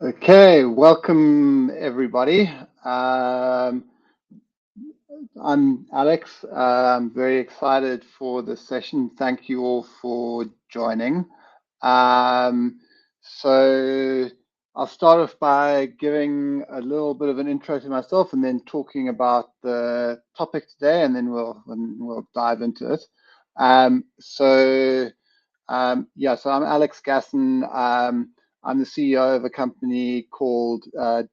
Okay, welcome everybody. I'm Alex. I'm very excited for the session. Thank you all for joining. So I'll start off by giving a little bit of an intro to myself and then talking about the topic today, and then we'll dive into it. So I'm Alex Gasson. I'm the CEO of a company called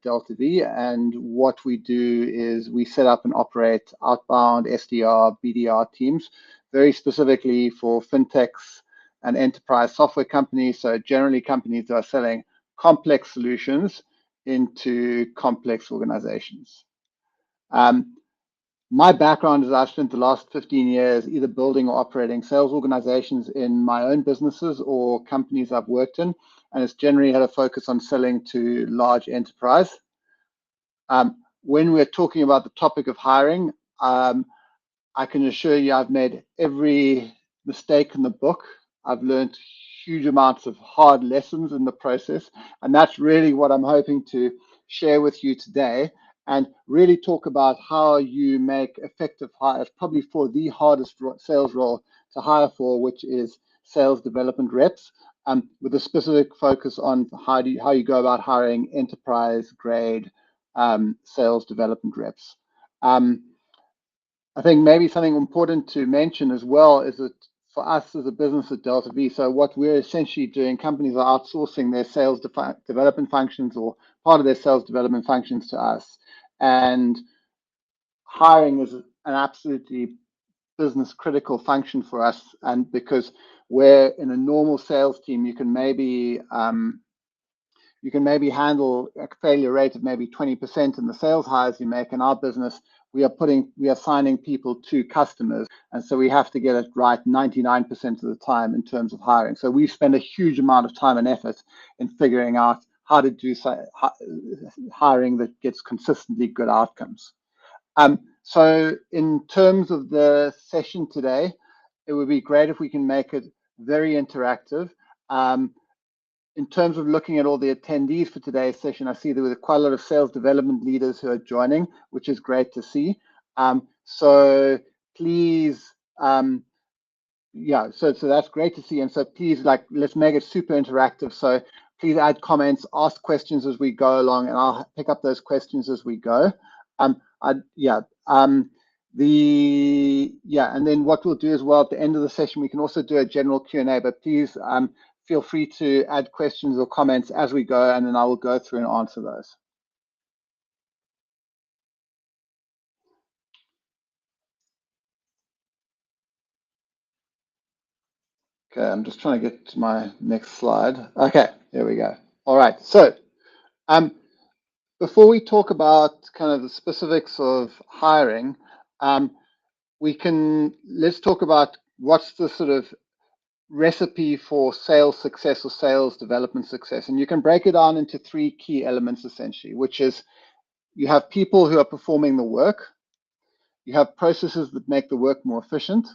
Delta-v, and what we do is we set up and operate outbound SDR, BDR teams, very specifically for fintechs and enterprise software companies. So generally companies that are selling complex solutions into complex organizations. My background is I've spent the last 15 years either building or operating sales organizations in my own businesses or companies I've worked in, and it's generally had a focus on selling to large enterprise. When we're talking about the topic of hiring, I can assure you I've made every mistake in the book. I've learned huge amounts of hard lessons in the process, and that's really what I'm hoping to share with you today, and really talk about how you make effective hires, probably for the hardest sales role to hire for, which is sales development reps, with a specific focus on how you go about hiring enterprise grade sales development reps. I think maybe something important to mention as well is that for us as a business at Delta-v, so what we're essentially doing, companies are outsourcing their sales development functions or part of their sales development functions to us. And hiring is an absolutely business critical function for us. And because we're in a normal sales team, you can maybe handle a failure rate of maybe 20% in the sales hires you make. In our business, we are signing people to customers, and so we have to get it right 99% of the time in terms of hiring. So we spend a huge amount of time and effort in figuring out how to do hiring that gets consistently good outcomes. So in terms of the session today, it would be great if we can make it very interactive. In terms of looking at all the attendees for today's session, I see there were quite a lot of sales development leaders who are joining, which is great to see. So please, so that's great to see. And so please, let's make it super interactive. So please add comments, ask questions as we go along, and I'll pick up those questions as we go. And then what we'll do as well at the end of the session, we can also do a general Q&A, but please feel free to add questions or comments as we go, and then I will go through and answer those. Okay, I'm just trying to get to my next slide. Okay, there we go. All right, so before we talk about kind of the specifics of hiring, let's talk about what's the sort of recipe for sales success or sales development success. And you can break it down into three key elements essentially, which is you have people who are performing the work, you have processes that make the work more efficient,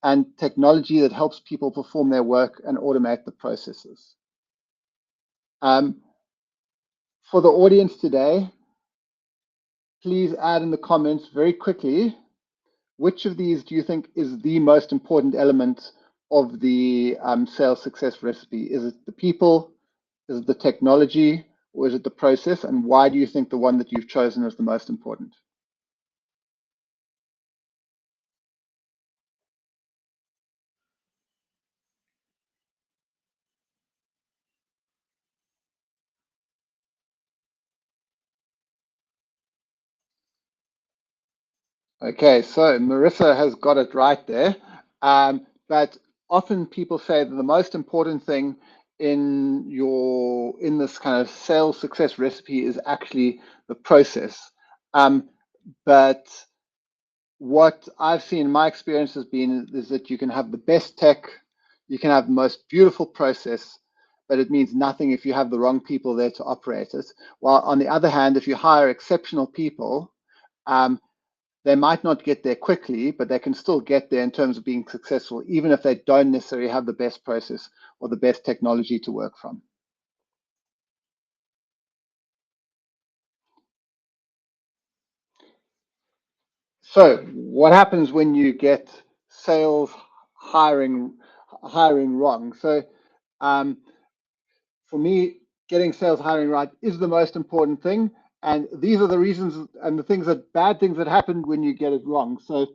and technology that helps people perform their work and automate the processes. For the audience today, please add in the comments very quickly, which of these do you think is the most important element of the sales success recipe? Is it the people, is it the technology, or is it the process? And why do you think the one that you've chosen is the most important? Okay, so Marissa has got it right there. But often people say that the most important thing in this kind of sales success recipe is actually the process. But what I've seen in my experience is that you can have the best tech, you can have the most beautiful process, but it means nothing if you have the wrong people there to operate it. While on the other hand, if you hire exceptional people, they might not get there quickly, but they can still get there in terms of being successful, even if they don't necessarily have the best process or the best technology to work from. So what happens when you get sales hiring wrong? So for me, getting sales hiring right is the most important thing. And these are the reasons and the bad things that happen when you get it wrong. So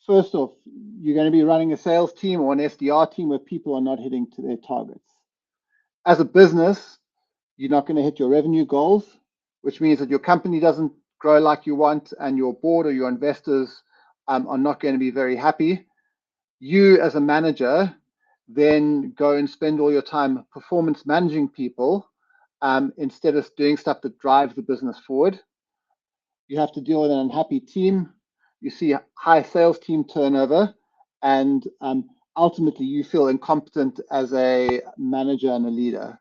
first off, you're going to be running a sales team or an SDR team where people are not hitting to their targets. As a business, you're not going to hit your revenue goals, which means that your company doesn't grow like you want, and your board or your investors are not going to be very happy. You, as a manager, then go and spend all your time performance managing people instead of doing stuff that drives the business forward. You have to deal with an unhappy team. You see high sales team turnover, and ultimately you feel incompetent as a manager and a leader.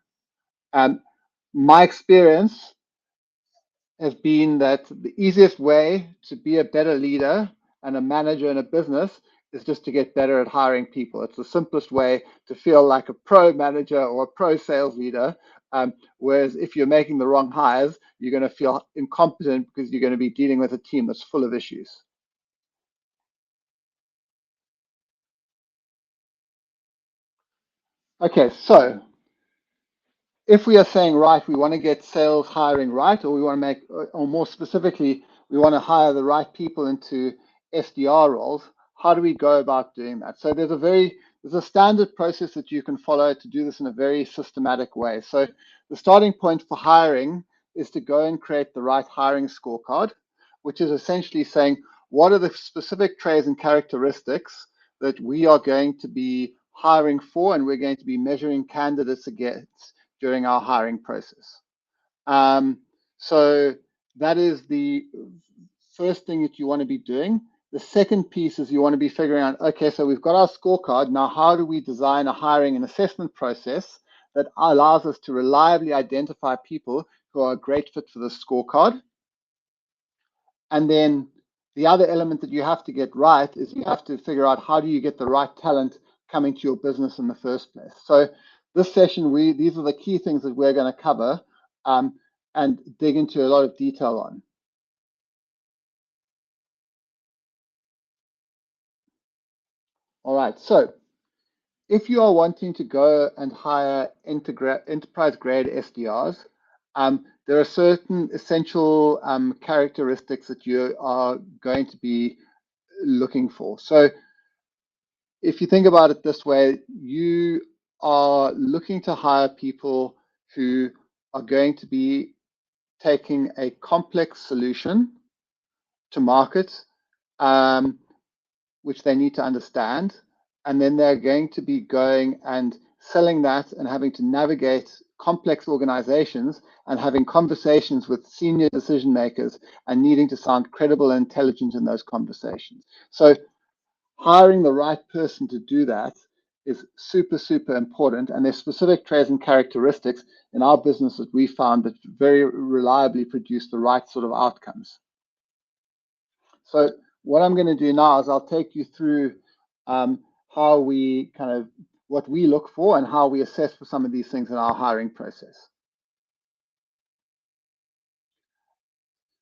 My experience has been that the easiest way to be a better leader and a manager in a business is just to get better at hiring people. It's the simplest way to feel like a pro manager or a pro sales leader. Whereas if you're making the wrong hires, you're going to feel incompetent because you're going to be dealing with a team that's full of issues. Okay, so if we are saying, right, we want to get sales hiring right, or we want to make, or more specifically, we want to hire the right people into SDR roles, how do we go about doing that? So there's a standard process that you can follow to do this in a very systematic way. So the starting point for hiring is to go and create the right hiring scorecard, which is essentially saying, what are the specific traits and characteristics that we are going to be hiring for, and we're going to be measuring candidates against during our hiring process. So that is the first thing that you want to be doing. The second piece is you want to be figuring out, okay, so we've got our scorecard. Now, how do we design a hiring and assessment process that allows us to reliably identify people who are a great fit for the scorecard? And then the other element that you have to get right is you have to figure out, how do you get the right talent coming to your business in the first place? So this session, these are the key things that we're going to cover and dig into a lot of detail on. All right, so if you are wanting to go and hire enterprise grade SDRs, there are certain essential characteristics that you are going to be looking for. So if you think about it this way, you are looking to hire people who are going to be taking a complex solution to market, which they need to understand, and then they're going to be going and selling that and having to navigate complex organizations and having conversations with senior decision makers and needing to sound credible and intelligent in those conversations. So hiring the right person to do that is super, super important. And there's specific traits and characteristics in our business that we found that very reliably produce the right sort of outcomes. So what I'm going to do now is I'll take you through how we what we look for and how we assess for some of these things in our hiring process.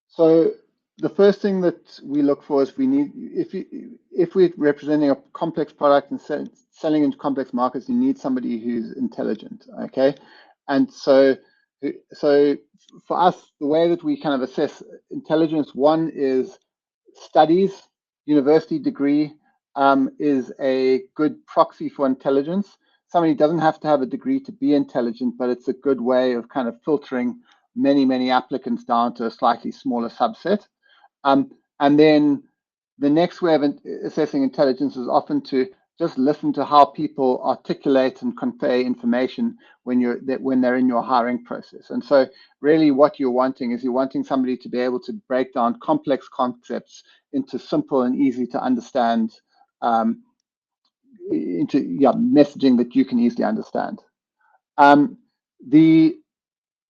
So the first thing that we look for is we need, if we're representing a complex product and selling into complex markets, you need somebody who's intelligent, okay? And so for us, the way that we kind of assess intelligence, one is studies. University degree is a good proxy for intelligence. Somebody doesn't have to have a degree to be intelligent, but it's a good way of kind of filtering many applicants down to a slightly smaller subset. And then the next way of assessing intelligence is often to just listen to how people articulate and convey information when they're in your hiring process. And so really what you're wanting is you're wanting somebody to be able to break down complex concepts into simple and easy to understand messaging that you can easily understand. The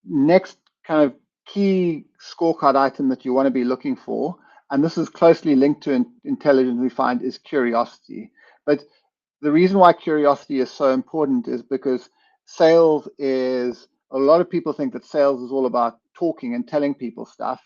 next kind of key scorecard item that you want to be looking for, and this is closely linked to intelligence, we find, is curiosity. But the reason why curiosity is so important is because sales is, a lot of people think that sales is all about talking and telling people stuff.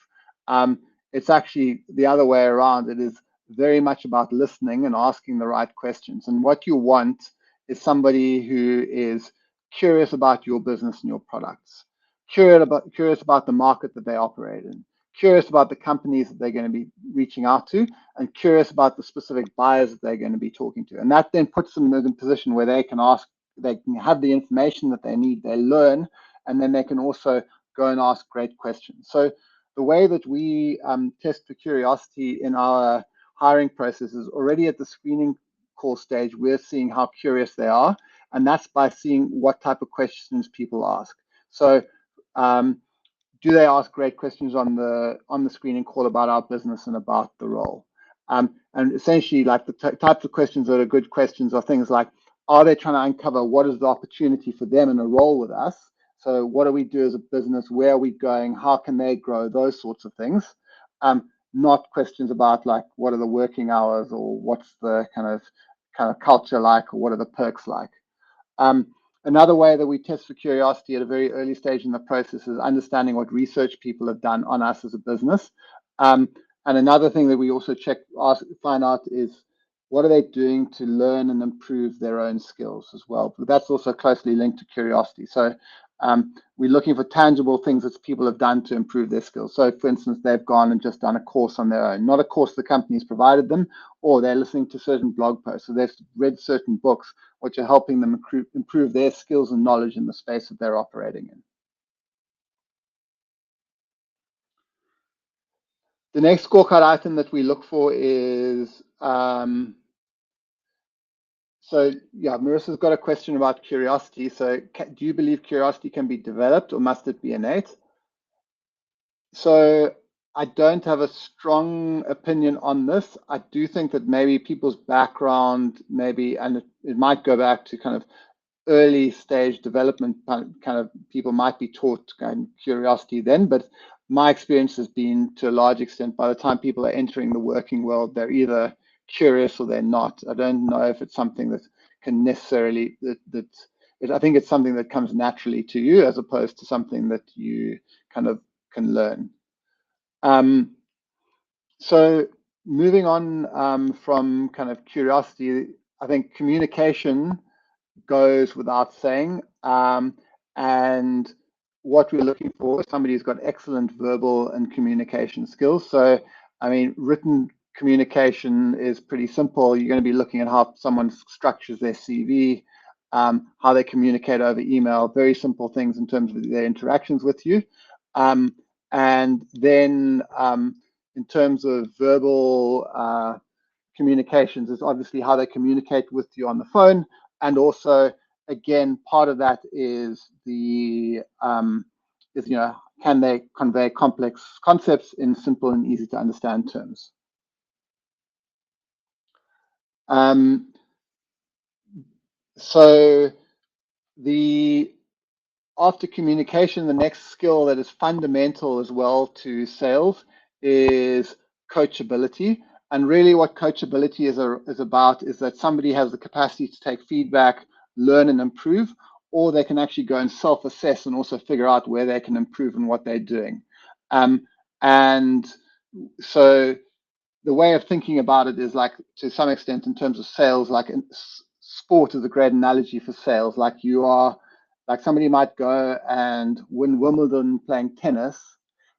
It's actually the other way around. It is very much about listening and asking the right questions. And what you want is somebody who is curious about your business and your products, curious about the market that they operate in, curious about the companies that they're going to be reaching out to, and curious about the specific buyers that they're going to be talking to. And that then puts them in a position where they can ask, they can have the information that they need, they learn, and then they can also go and ask great questions. So the way that we test for curiosity in our hiring process is already at the screening call stage. We're seeing how curious they are, and that's by seeing what type of questions people ask. So do they ask great questions on the screening call about our business and about the role? And essentially, like the types of questions that are good questions are things like, are they trying to uncover what is the opportunity for them in a role with us? So what do we do as a business? Where are we going? How can they grow? Those sorts of things. Not questions about like, what are the working hours, or what's the kind of culture like, or what are the perks like? Another way that we test for curiosity at a very early stage in the process is understanding what research people have done on us as a business. And another thing that we also find out is, what are they doing to learn and improve their own skills as well? But that's also closely linked to curiosity. So we're looking for tangible things that people have done to improve their skills. So for instance, they've gone and just done a course on their own, not a course the company's provided them, or they're listening to certain blog posts, so they've read certain books which are helping them improve their skills and knowledge in the space that they're operating in. The next scorecard item that we look for is, so yeah, Marissa's got a question about curiosity. So do you believe curiosity can be developed, or must it be innate? So I don't have a strong opinion on this. I do think that maybe people's background, and it might go back to kind of early stage development, kind of people might be taught kind of curiosity then, but my experience has been, to a large extent, by the time people are entering the working world, they're either curious or they're not. I don't know if it's something that can necessarily, I think it's something that comes naturally to you, as opposed to something that you kind of can learn. So moving on from kind of curiosity, I think communication goes without saying. And what we're looking for is somebody who's got excellent verbal and communication skills. So, I mean, written communication is pretty simple. You're going to be looking at how someone structures their CV, how they communicate over email, very simple things in terms of their interactions with you. And then in terms of verbal communications, is obviously how they communicate with you on the phone. And also, again, part of that is can they convey complex concepts in simple and easy to understand terms? So after communication, the next skill that is fundamental as well to sales is coachability. And really what coachability is about is that somebody has the capacity to take feedback, learn and improve, or they can actually go and self-assess and also figure out where they can improve and what they're doing. And so the way of thinking about it is, like, to some extent, in terms of sales, like sport is a great analogy for sales. Like, you are, like, somebody might go and win Wimbledon playing tennis,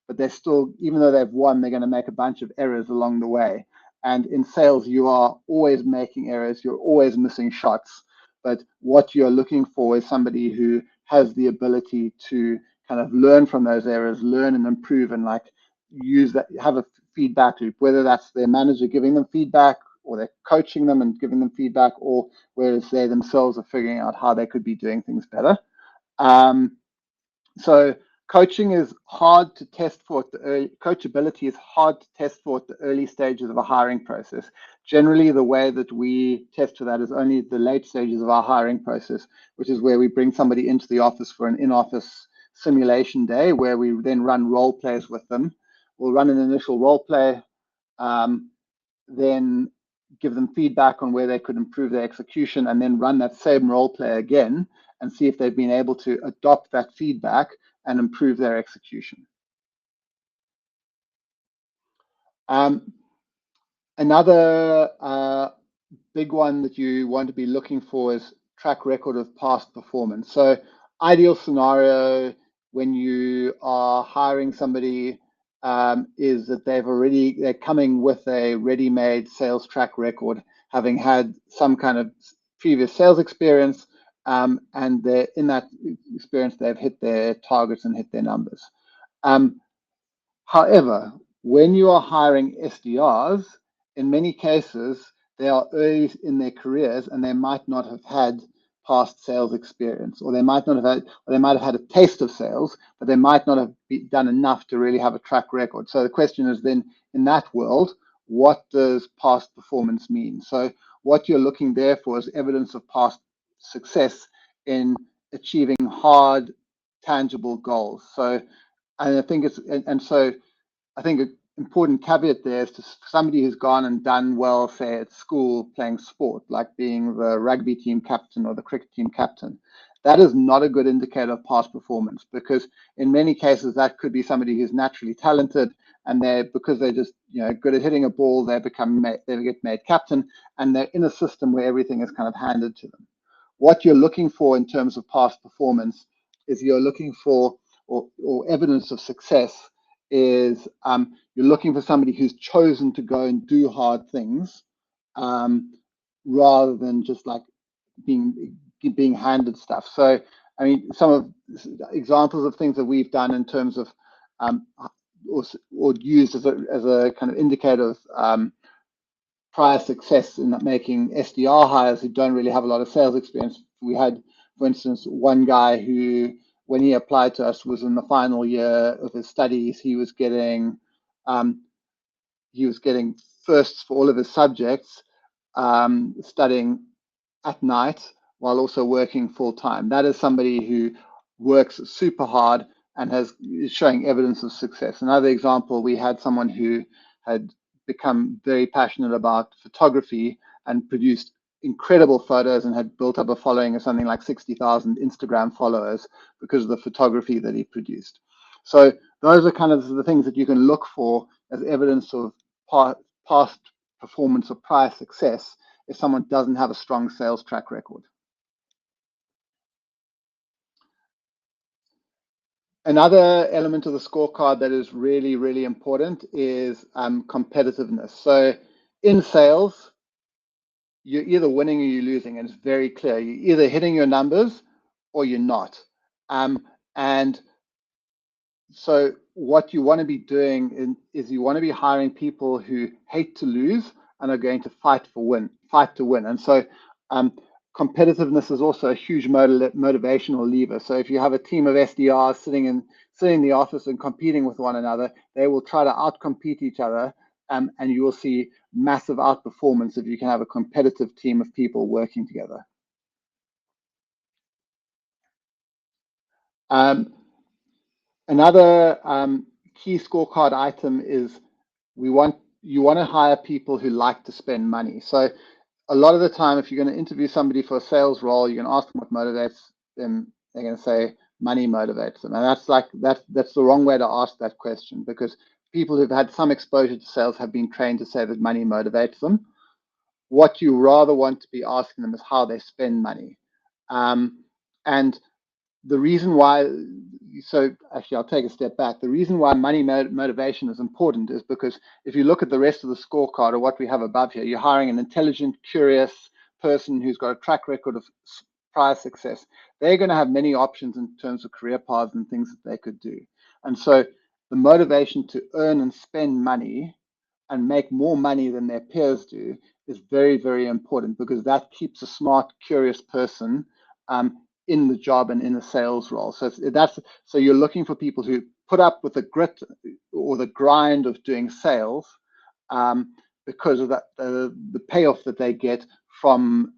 but they're still, even though they've won, they're going to make a bunch of errors along the way. And in sales, you are always making errors. You're always missing shots. But what you're looking for is somebody who has the ability to kind of learn from those errors, learn and improve, and like use that, have a feedback loop, whether that's their manager giving them feedback, or they're coaching them and giving them feedback, or whereas they themselves are figuring out how they could be doing things better. So coaching is hard to test for at the early, coachability is hard to test for at the early stages of a hiring process. Generally, the way that we test for that is only the late stages of our hiring process, which is where we bring somebody into the office for an in-office simulation day, where we then run role plays with them. We'll run an initial role play, then give them feedback on where they could improve their execution, and then run that same role play again and see if they've been able to adopt that feedback and improve their execution. Another big one that you want to be looking for is track record of past performance. So ideal scenario when you are hiring somebody is that they're coming with a ready-made sales track record, having had some kind of previous sales experience, and in that experience they've hit their targets and hit their numbers. However, when you are hiring SDRs, in many cases, they are early in their careers and they might not have had past sales experience, or they might have had a taste of sales, but they might not have done enough to really have a track record. So the question is then, in that world, what does past performance mean? So what you're looking there for is evidence of past success in achieving hard, tangible goals. So I think I think an important caveat there is to somebody who's gone and done well, say at school playing sport, like being the rugby team captain or the cricket team captain. That is not a good indicator of past performance, because in many cases that could be somebody who's naturally talented, and because they're just good at hitting a ball, they get made captain, and they're in a system where everything is kind of handed to them. What you're looking for in terms of past performance is you're looking for or evidence of success is you're looking for somebody who's chosen to go and do hard things rather than just like being handed stuff. So, I mean, some of examples of things that we've done in terms of or used as a kind of indicator of prior success in making SDR hires who don't really have a lot of sales experience. We had, for instance, one guy who, when he applied to us, was in the final year of his studies. He was getting firsts for all of his subjects, studying at night while also working full time. That is somebody who works super hard and is showing evidence of success. Another example, we had someone who had become very passionate about photography and produced incredible photos and had built up a following of something like 60,000 Instagram followers because of the photography that he produced. So those are kind of the things that you can look for as evidence of past performance or prior success if someone doesn't have a strong sales track record. Another element of the scorecard that is really, really important is competitiveness. So in sales, you're either winning or you're losing, and it's very clear. You're either hitting your numbers or you're not. And so what you want to be doing is you want to be hiring people who hate to lose and are going to fight to win. And so competitiveness is also a huge motivational lever. So if you have a team of SDRs sitting in the office and competing with one another, they will try to outcompete each other, and you will see massive outperformance if you can have a competitive team of people working together. Another key scorecard item is you want to hire people who like to spend money. So a lot of the time, if you're going to interview somebody for a sales role, you're going to ask them what motivates them. They're going to say money motivates them, and that's the wrong way to ask that question, because people who've had some exposure to sales have been trained to say that money motivates them. What you rather want to be asking them is how they spend money, and the reason why. So actually, I'll take a step back. The reason why money motivation is important is because if you look at the rest of the scorecard or what we have above here, you're hiring an intelligent, curious person who's got a track record of prior success. They're going to have many options in terms of career paths and things that they could do. And so the motivation to earn and spend money and make more money than their peers do is very, very important, because that keeps a smart, curious person in the job and in the sales role. So you're looking for people who put up with the grit or the grind of doing sales because of that the payoff that they get from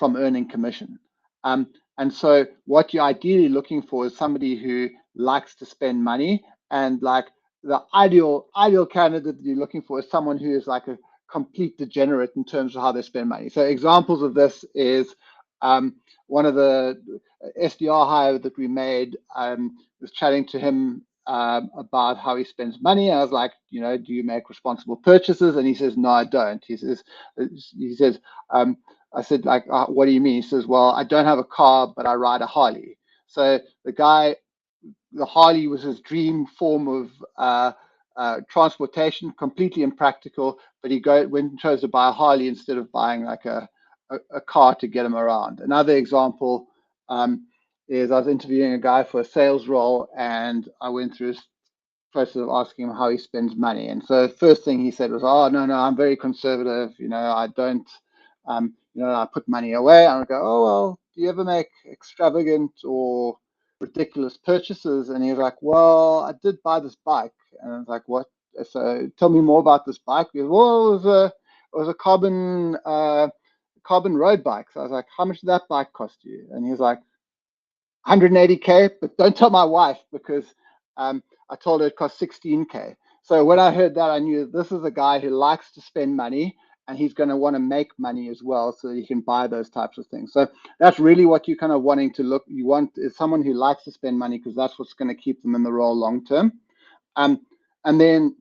earning commission. And so what you're ideally looking for is somebody who likes to spend money, and like the ideal candidate that you're looking for is someone who is like a complete degenerate in terms of how they spend money. So examples of this is one of the SDR hire that we made, was chatting to him about how he spends money. I was like, do you make responsible purchases? And he says, no, I don't. He says, I said, like, what do you mean? He says, well, I don't have a car, but I ride a Harley. So the Harley was his dream form of transportation, completely impractical, but he went and chose to buy a Harley instead of buying like a car to get him around. Another example is I was interviewing a guy for a sales role, and I went through this process of asking him how he spends money. And so the first thing he said was, oh, no, I'm very conservative. I don't, I put money away. And I go, oh, well, do you ever make extravagant or ridiculous purchases? And he was like, well, I did buy this bike. And I was like, what? So tell me more about this bike. He goes, well, it was a carbon road bike. So I was like, how much did that bike cost you? And he was like, 180K, but don't tell my wife, because I told her it cost 16K. So when I heard that, I knew this is a guy who likes to spend money, and he's going to want to make money as well, so that he can buy those types of things. So that's really what you're kind of wanting to look. You want is someone who likes to spend money, because that's what's going to keep them in the role long term. And then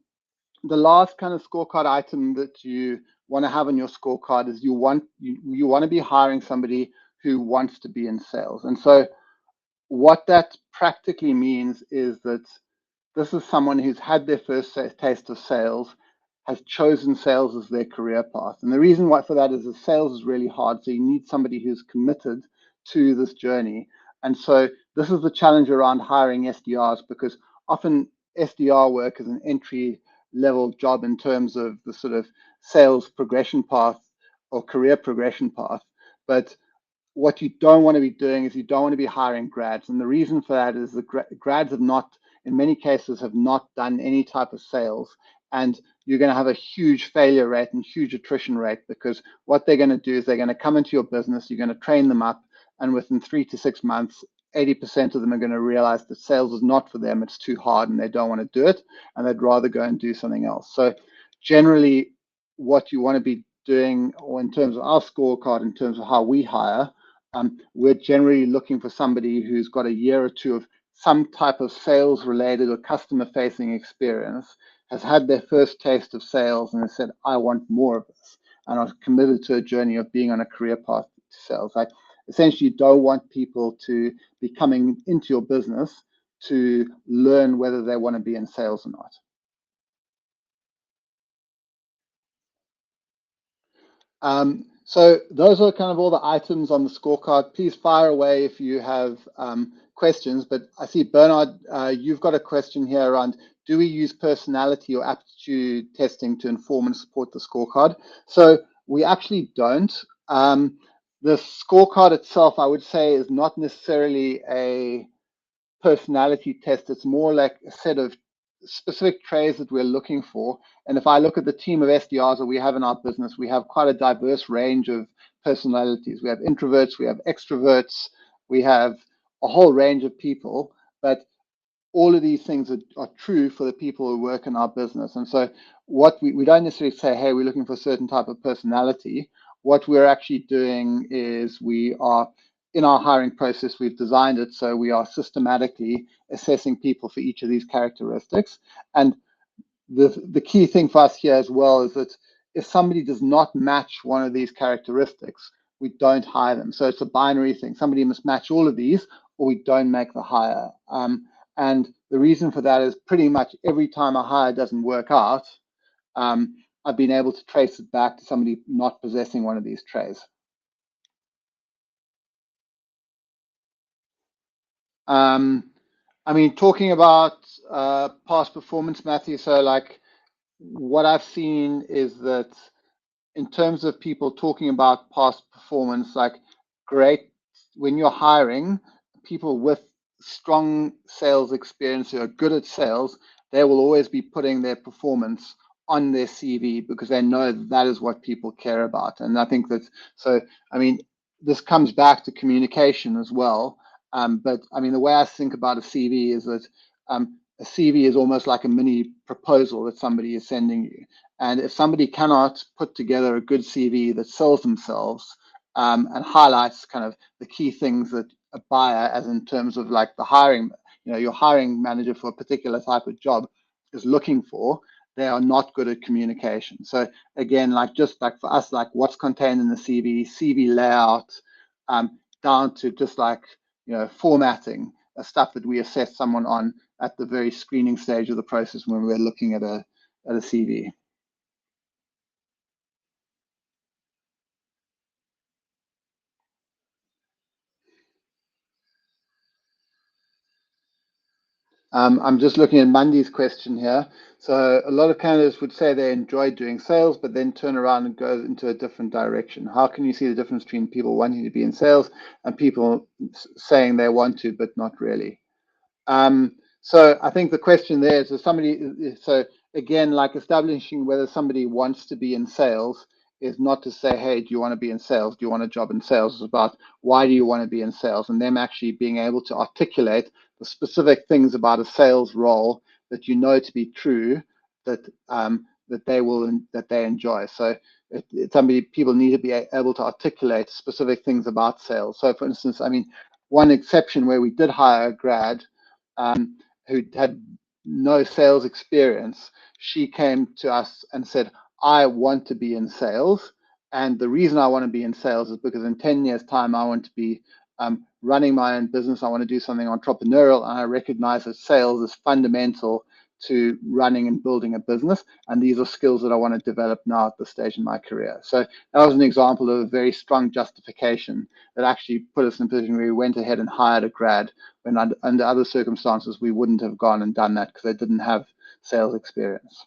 the last kind of scorecard item that you want to have on your scorecard is you want to be hiring somebody who wants to be in sales. And so what that practically means is that this is someone who's had their first taste of sales, has chosen sales as their career path. And the reason why for that is that sales is really hard. So you need somebody who's committed to this journey. And so this is the challenge around hiring SDRs, because often SDR work is an entry level job in terms of the sort of sales progression path or career progression path. But what you don't want to be doing is you don't want to be hiring grads. And the reason for that is the grads have not, in many cases, have not done any type of sales. And you're going to have a huge failure rate and huge attrition rate, because what they're going to do is they're going to come into your business, you're going to train them up, and within 3 to 6 months, 80% of them are going to realize that sales is not for them, it's too hard, and they don't want to do it, and they'd rather go and do something else. So generally, what you want to be doing, or in terms of our scorecard, in terms of how we hire, we're generally looking for somebody who's got a year or two of some type of sales related or customer facing experience, has had their first taste of sales, and has said, I want more of this, and are committed to a journey of being on a career path to sales. Like, essentially, you don't want people to be coming into your business to learn whether they want to be in sales or not. So those are kind of all the items on the scorecard. Please fire away if you have questions. But I see, Bernard, you've got a question here around, do we use personality or aptitude testing to inform and support the scorecard? So we actually don't. The scorecard itself, I would say, is not necessarily a personality test. It's more like a set of specific traits that we're looking for. And if I look at the team of SDRs that we have in our business, we have quite a diverse range of personalities. We have introverts, we have extroverts, we have a whole range of people, but all of these things are true for the people who work in our business. And so what we don't necessarily say, hey, we're looking for a certain type of personality. What we're actually doing is we are, in our hiring process, we've designed it so we are systematically assessing people for each of these characteristics. And the key thing for us here as well is that if somebody does not match one of these characteristics, we don't hire them. So it's a binary thing. Somebody must match all of these, or we don't make the hire. And the reason for that is pretty much every time a hire doesn't work out, I've been able to trace it back to somebody not possessing one of these traits. I mean, talking about past performance, Matthew, so like what I've seen is that in terms of people talking about past performance, like great, when you're hiring people with strong sales experience who are good at sales, they will always be putting their performance on their CV, because they know that is what people care about. And I think that, so, I mean, this comes back to communication as well. But I mean, the way I think about a CV is that a CV is almost like a mini proposal that somebody is sending you. And if somebody cannot put together a good CV that sells themselves and highlights kind of the key things that a buyer, as in terms of like the hiring, your hiring manager for a particular type of job is looking for, they are not good at communication. So again, just like for us, like what's contained in the CV layout, down to just formatting, stuff that we assess someone on at the very screening stage of the process when we're looking at a CV. I'm just looking at Mandy's question here. So a lot of candidates would say they enjoy doing sales, but then turn around and go into a different direction. How can you see the difference between people wanting to be in sales and people saying they want to, but not really? So I think the question there is so again, like establishing whether somebody wants to be in sales is not to say, hey, do you want to be in sales? Do you want a job in sales? It's about why do you want to be in sales, and them actually being able to articulate the specific things about a sales role that to be true, that that they enjoy. So people need to be able to articulate specific things about sales. So for instance, one exception where we did hire a grad who had no sales experience, she came to us and said, I want to be in sales. And the reason I want to be in sales is because in 10 years' time, I want to be running my own business. I want to do something entrepreneurial. And I recognize that sales is fundamental to running and building a business. And these are skills that I want to develop now at this stage in my career. So that was an example of a very strong justification that actually put us in a position where we went ahead and hired a grad when under other circumstances we wouldn't have gone and done that because they didn't have sales experience.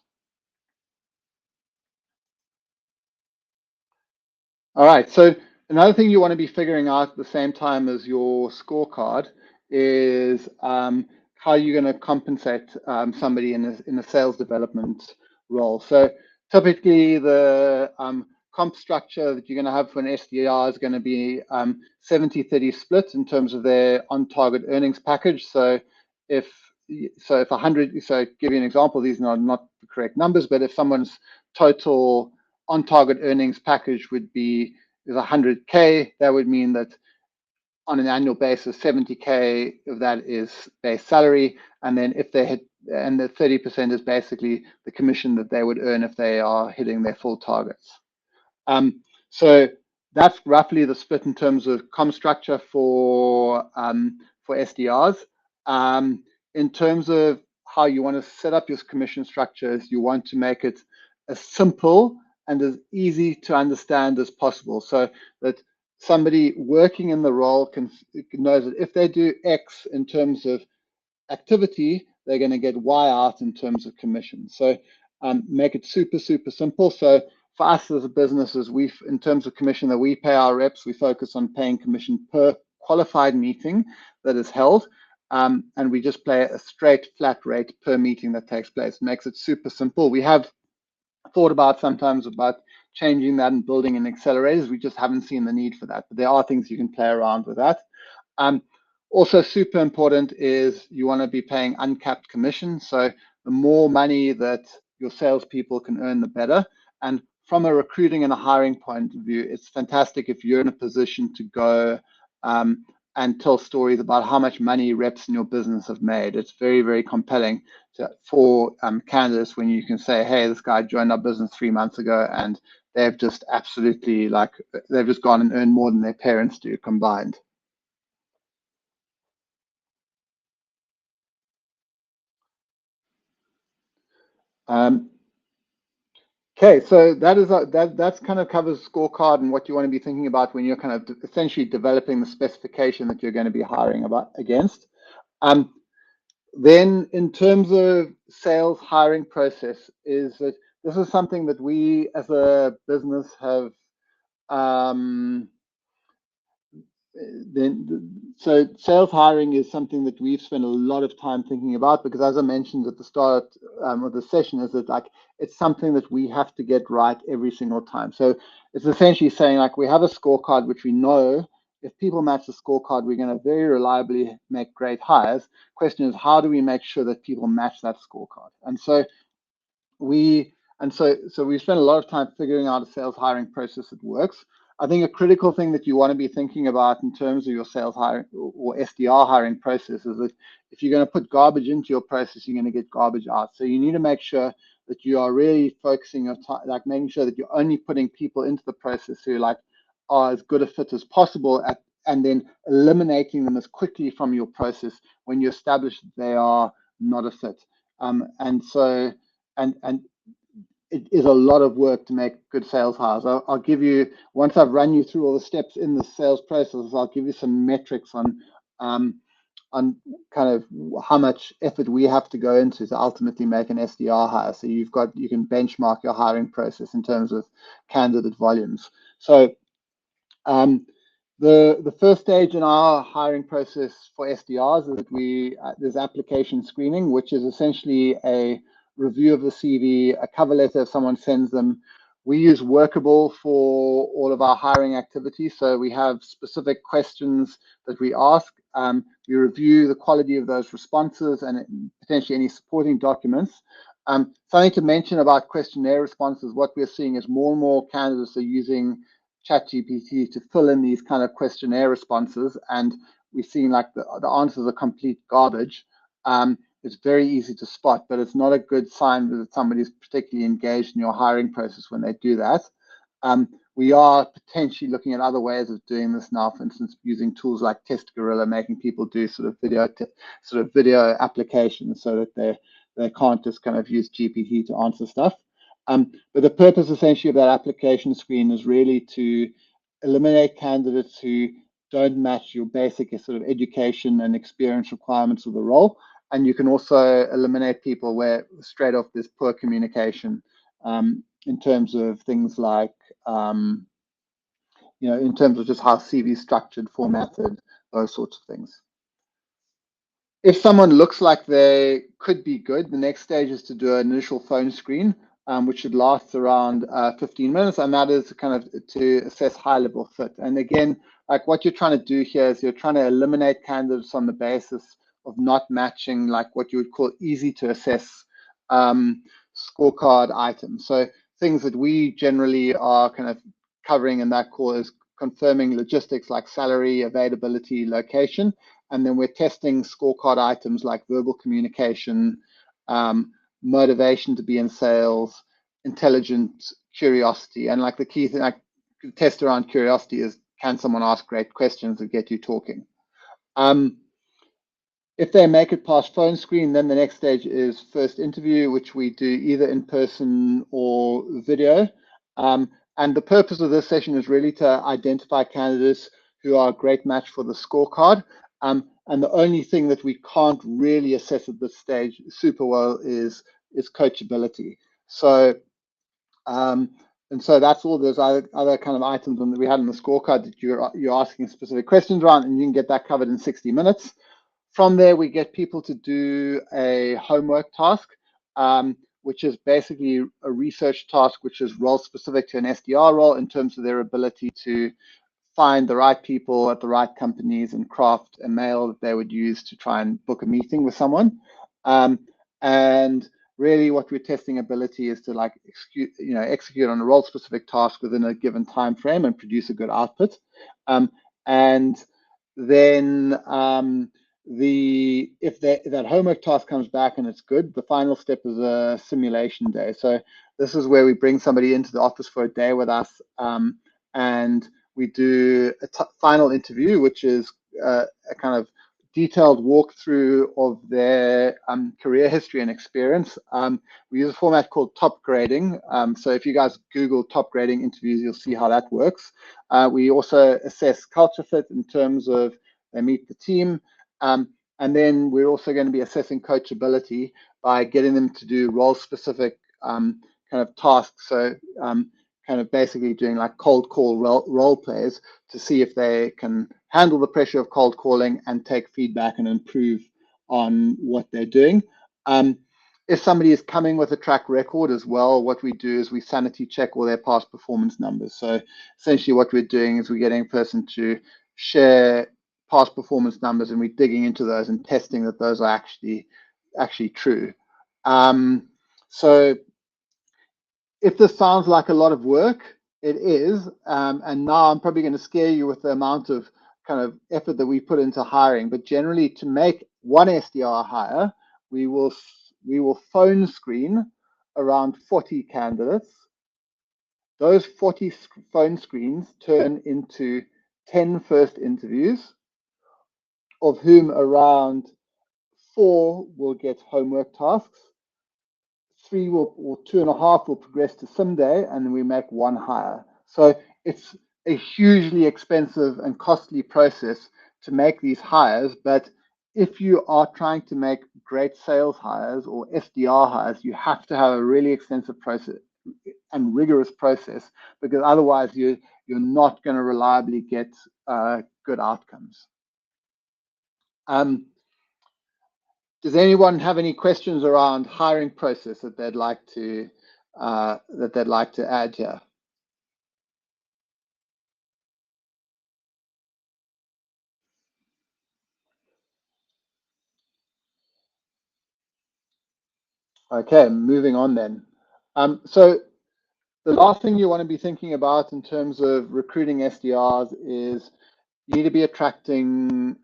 All right, so another thing you want to be figuring out at the same time as your scorecard is how you're going to compensate somebody in a sales development role. So typically the comp structure that you're going to have for an SDR is going to be 70-30 split in terms of their on-target earnings package. So if 100, so give you an example, these are not the correct numbers, but if someone's total on-target earnings package is 100K, that would mean that on an annual basis, 70K of that is base salary, and then if they hit, and the 30% is basically the commission that they would earn if they are hitting their full targets. So that's roughly the split in terms of comp structure for SDRs. In terms of how you want to set up your commission structures, you want to make it as simple and as easy to understand as possible, so that somebody working in the role knows that if they do X in terms of activity, they're going to get Y out in terms of commission. So make it super simple. So for us as a business, in terms of commission that we pay our reps, we focus on paying commission per qualified meeting that is held. And we just pay a straight flat rate per meeting that takes place. It makes it super simple. We have thought about sometimes about changing that and building in accelerators. We just haven't seen the need for that, but there are things you can play around with that. Also super important is you want to be paying uncapped commission. So the more money that your salespeople can earn, the better. And from a recruiting and a hiring point of view, it's fantastic if you're in a position to go and tell stories about how much money reps in your business have made. It's very compelling for candidates when you can say, hey, this guy joined our business 3 months ago and they've just absolutely they've just gone and earned more than their parents do combined. Okay, so that's kind of covers scorecard and what you want to be thinking about when you're kind of essentially developing the specification that you're going to be hiring against. Then in terms of sales hiring process, is that this is something that we as a business have so sales hiring is something that we've spent a lot of time thinking about, because as I mentioned at the start of the session, is that it's something that we have to get right every single time. So it's essentially saying we have a scorecard which we know if people match the scorecard, we're going to very reliably make great hires. Question is, how do we make sure that people match that scorecard? And so we spent a lot of time figuring out a sales hiring process that works. I think a critical thing that you want to be thinking about in terms of your sales hiring or SDR hiring process is that if you're going to put garbage into your process, you're going to get garbage out. So you need to make sure that you are really focusing your time, like making sure that you're only putting people into the process who like are as good a fit as possible and then eliminating them as quickly from your process when you establish that they are not a fit. And so, and it is a lot of work to make good sales hires. I'll give you, once I've run you through all the steps in the sales process, I'll give you some metrics on kind of how much effort we have to go into to ultimately make an SDR hire. So you can benchmark your hiring process in terms of candidate volumes. So the first stage in our hiring process for SDRs is that there's application screening, which is essentially a review of the CV, a cover letter if someone sends them. We use Workable for all of our hiring activities. So we have specific questions that we ask. We review the quality of those responses and potentially any supporting documents. Something to mention about questionnaire responses, what we're seeing is more and more candidates are using ChatGPT to fill in these kind of questionnaire responses, and we're seeing like the answers are complete garbage. It's very easy to spot, but it's not a good sign that somebody's particularly engaged in your hiring process when they do that. We are potentially looking at other ways of doing this now, for instance, using tools like Test Gorilla, making people do sort of video applications so that they can't just kind of use GPT to answer stuff. But the purpose essentially of that application screen is really to eliminate candidates who don't match your basic sort of education and experience requirements of the role. And you can also eliminate people where straight off there's poor communication in terms of things like, in terms of just how CV is structured, formatted, those sorts of things. If someone looks like they could be good, the next stage is to do an initial phone screen, which should last around 15 minutes, and that is kind of to assess high-level fit. And again, like what you're trying to do here is you're trying to eliminate candidates on the basis of not matching like what you would call easy to assess scorecard items. So things that we generally are kind of covering in that call is confirming logistics like salary, availability, location. And then we're testing scorecard items like verbal communication, motivation to be in sales, intelligent curiosity. And like the key thing, like test around curiosity is, can someone ask great questions that get you talking? If they make it past phone screen, then the next stage is first interview, which we do either in person or video. And the purpose of this session is really to identify candidates who are a great match for the scorecard. And the only thing that we can't really assess at this stage super well is coachability. So, and so that's all those other kind of items that we had in the scorecard that you're asking specific questions around, and you can get that covered in 60 minutes. From there, we get people to do a homework task, which is basically a research task, which is role specific to an SDR role in terms of their ability to find the right people at the right companies and craft a mail that they would use to try and book a meeting with someone. And really what we're testing ability is to like execute on a role specific task within a given time frame and produce a good output. And then if that homework task comes back and it's good, the final step is a simulation day. So this is where we bring somebody into the office for a day with us, and we do a final interview, which is a kind of detailed walkthrough of their career history and experience. We use a format called top grading. So if you guys Google top grading interviews, you'll see how that works. We also assess culture fit in terms of they meet the team. And then we're also going to be assessing coachability by getting them to do role-specific kind of tasks. So kind of basically doing like cold call role plays to see if they can handle the pressure of cold calling and take feedback and improve on what they're doing. If somebody is coming with a track record as well, what we do is we sanity check all their past performance numbers. So essentially what we're doing is we're getting a person to share past performance numbers, and we're digging into those and testing that those are actually true. So if this sounds like a lot of work, It is, and now I'm probably going to scare you with the amount of kind of effort that we put into hiring. But generally, to make one SDR hire, we will phone screen around 40 candidates. Those 40 phone screens turn into 10 first interviews, of whom around 4 will get homework tasks, 3 will, or 2.5 will progress to sim day, and then we make one hire. So it's a hugely expensive and costly process to make these hires, but if you are trying to make great sales hires or SDR hires, you have to have a really extensive process and rigorous process, because otherwise you're not going to reliably get good outcomes. Does anyone have any questions around hiring process that they'd like to add here? Okay, moving on then. So the last thing you want to be thinking about in terms of recruiting SDRs is you need to be attracting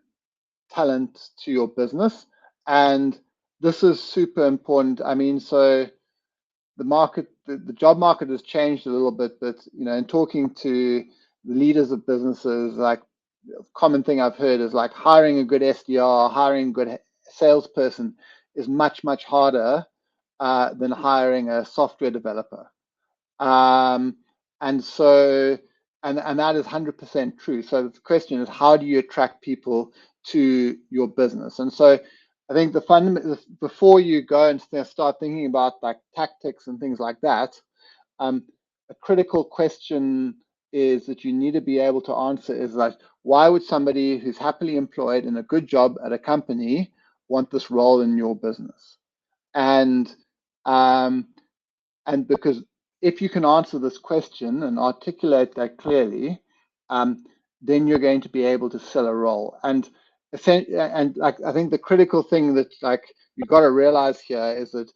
talent to your business, and this is super important. I mean, so the job market has changed a little bit, but in talking to the leaders of businesses, like a common thing I've heard is like hiring a good SDR, hiring a good salesperson is much harder than hiring a software developer. And so, and that is 100% true. So the question is, how do you attract people to your business? And so I think before you go and start thinking about like tactics and things like that, a critical question is that you need to be able to answer is like, why would somebody who's happily employed in a good job at a company want this role in your business? And because if you can answer this question and articulate that clearly, then you're going to be able to sell a role. And like I think the critical thing that like you've got to realize here is that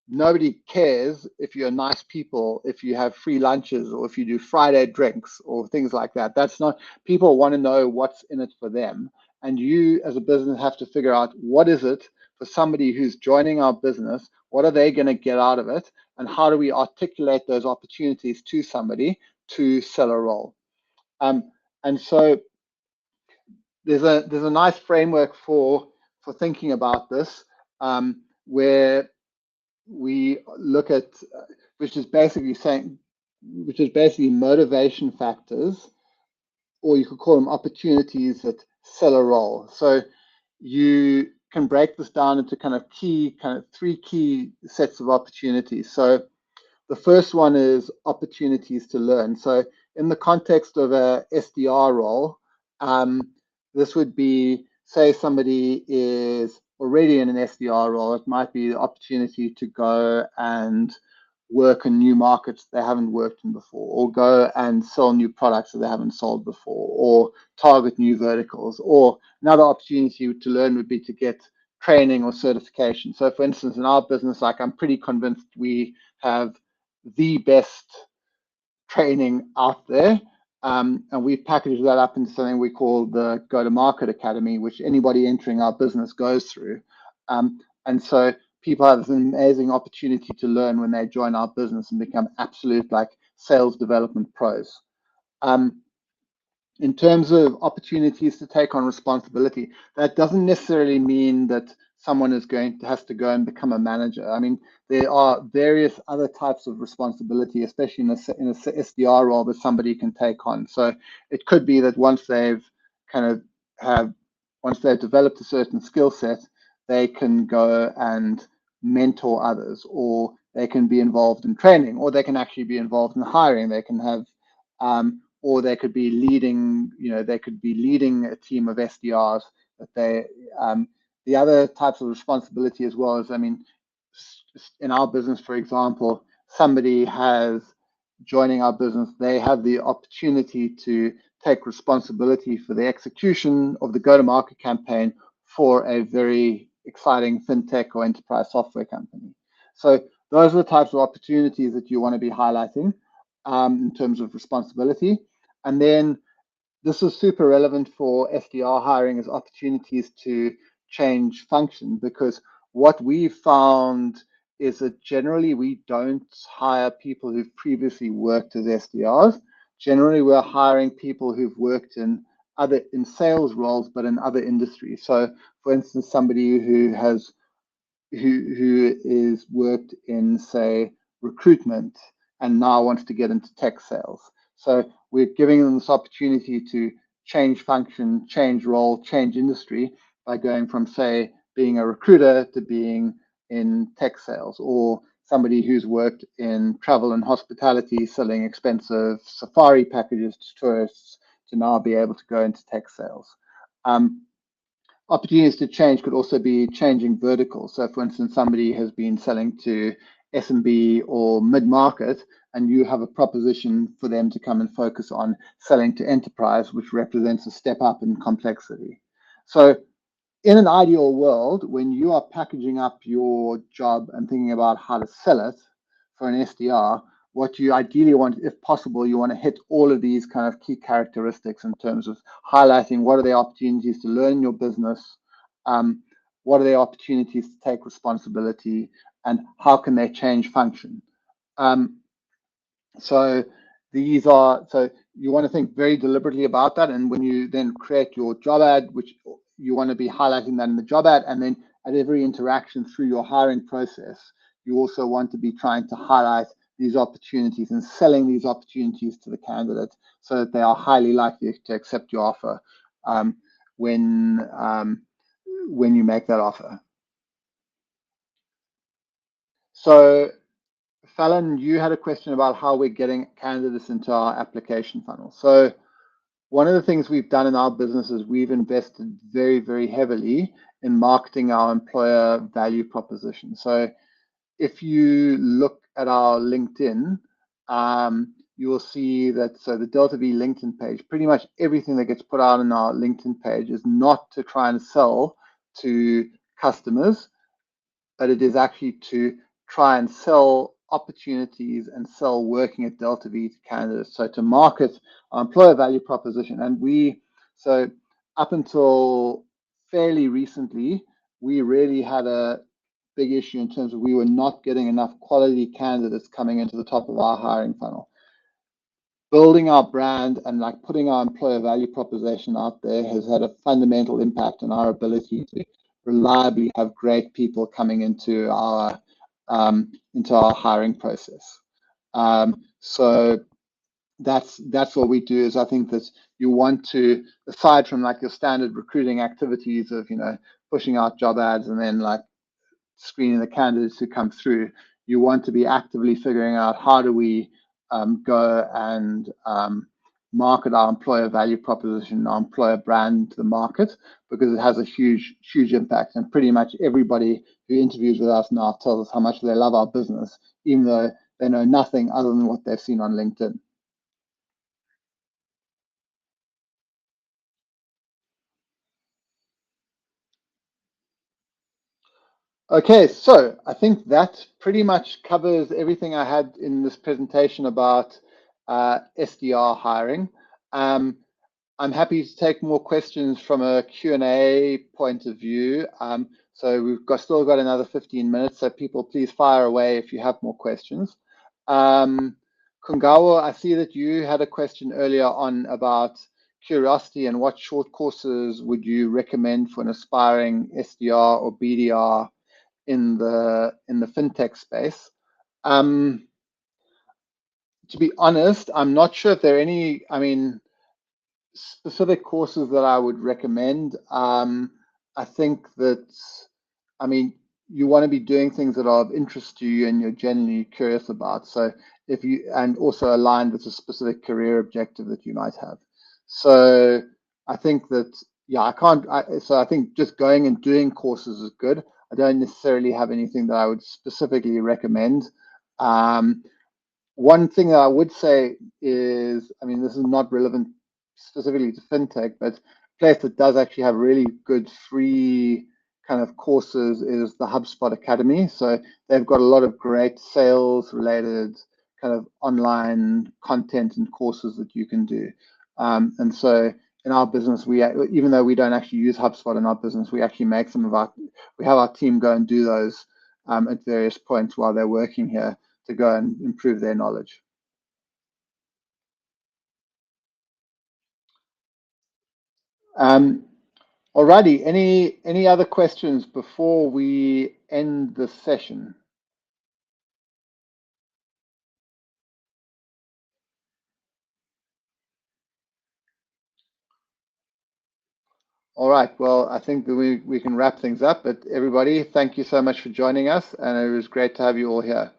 nobody cares if you're nice people, if you have free lunches, or if you do Friday drinks or things like that. That's not, people want to know what's in it for them. And you as a business have to figure out what is it for somebody who's joining our business, what are they going to get out of it, and how do we articulate those opportunities to somebody to sell a role. And so there's a nice framework for thinking about this, where we look at, which is basically motivation factors, or you could call them opportunities that sell a role. So you can break this down into kind of 3 key sets of opportunities. So the first one is opportunities to learn. So in the context of a SDR role, this would be, say somebody is already in an SDR role, it might be the opportunity to go and work in new markets they haven't worked in before, or go and sell new products that they haven't sold before, or target new verticals. Or another opportunity to learn would be to get training or certification. So for instance, in our business, like I'm pretty convinced we have the best training out there. And we package that up into something we call the Go-to-Market Academy, which anybody entering our business goes through. And so people have an amazing opportunity to learn when they join our business and become absolute like sales development pros. In terms of opportunities to take on responsibility, that doesn't necessarily mean that someone has to go and become a manager. I mean, there are various other types of responsibility, especially in a SDR role, that somebody can take on. So it could be that once they've developed a certain skill set, they can go and mentor others, or they can be involved in training, or they can actually be involved in hiring. They can have or they could be leading, a team of SDRs. The other types of responsibility as well is, I mean, in our business, for example, somebody has joining our business, they have the opportunity to take responsibility for the execution of the go-to-market campaign for a very exciting fintech or enterprise software company. So those are the types of opportunities that you want to be highlighting. in terms of responsibility. And then this is super relevant for SDR hiring as opportunities to change function, because what we've found is that generally we don't hire people who've previously worked as SDRs. Generally, we're hiring people who've worked in sales roles, but in other industries. So, for instance, somebody who is worked in, say, recruitment and now wants to get into tech sales. So we're giving them this opportunity to change function, change role, change industry by going from, say, being a recruiter to being in tech sales, or somebody who's worked in travel and hospitality selling expensive safari packages to tourists to now be able to go into tech sales. Opportunities to change could also be changing verticals. So, for instance, somebody has been selling to SMB or mid-market, and you have a proposition for them to come and focus on selling to enterprise, which represents a step up in complexity. So, in an ideal world, when you are packaging up your job and thinking about how to sell it for an SDR, what you ideally want, if possible, you want to hit all of these kind of key characteristics in terms of highlighting what are the opportunities to learn your business, what are the opportunities to take responsibility, and how can they change function. So you want to think very deliberately about that, and when you then create your job ad, which you want to be highlighting that in the job ad, and then at every interaction through your hiring process, you also want to be trying to highlight these opportunities and selling these opportunities to the candidate so that they are highly likely to accept your offer when you make that offer. So, Fallon, you had a question about how we're getting candidates into our application funnel. So one of the things we've done in our business is we've invested very, very heavily in marketing our employer value proposition. So if you look at our LinkedIn, you will see that, so the Delta-v LinkedIn page, pretty much everything that gets put out on our LinkedIn page is not to try and sell to customers, but it is actually to try and sell opportunities and sell working at Delta-v to candidates. So to market our employer value proposition. And so up until fairly recently, we really had a big issue in terms of we were not getting enough quality candidates coming into the top of our hiring funnel. Building our brand and like putting our employer value proposition out there has had a fundamental impact on our ability to reliably have great people coming into our hiring process. So that's what we do. Is I think that you want to, aside from like your standard recruiting activities of pushing out job ads and then like screening the candidates who come through, you want to be actively figuring out how do we go and market our employer value proposition, our employer brand to the market, because it has a huge impact. And pretty much everybody who interviews with us now tells us how much they love our business, even though they know nothing other than what they've seen on LinkedIn. Okay, so I think that pretty much covers everything I had in this presentation about SDR hiring. I'm happy to take more questions from a Q&A point of view. So we've still got another 15 minutes, so people please fire away if you have more questions. Kungawa, I see that you had a question earlier on about curiosity and what short courses would you recommend for an aspiring SDR or BDR in the fintech space. To be honest, I'm not sure if there are any, specific courses that I would recommend. I think that, you want to be doing things that are of interest to you and you're genuinely curious about. So and also aligned with a specific career objective that you might have. So I think that, so I think just going and doing courses is good. I don't necessarily have anything that I would specifically recommend. One thing that I would say is, this is not relevant specifically to fintech, but a place that does actually have really good free kind of courses is the HubSpot Academy. So they've got a lot of great sales related kind of online content and courses that you can do. And so in our business, even though we don't actually use HubSpot in our business, we actually make we have our team go and do those at various points while they're working here to go and improve their knowledge. Alrighty, any other questions before we end the session? All right, well, I think that we can wrap things up, but everybody, thank you so much for joining us, and it was great to have you all here.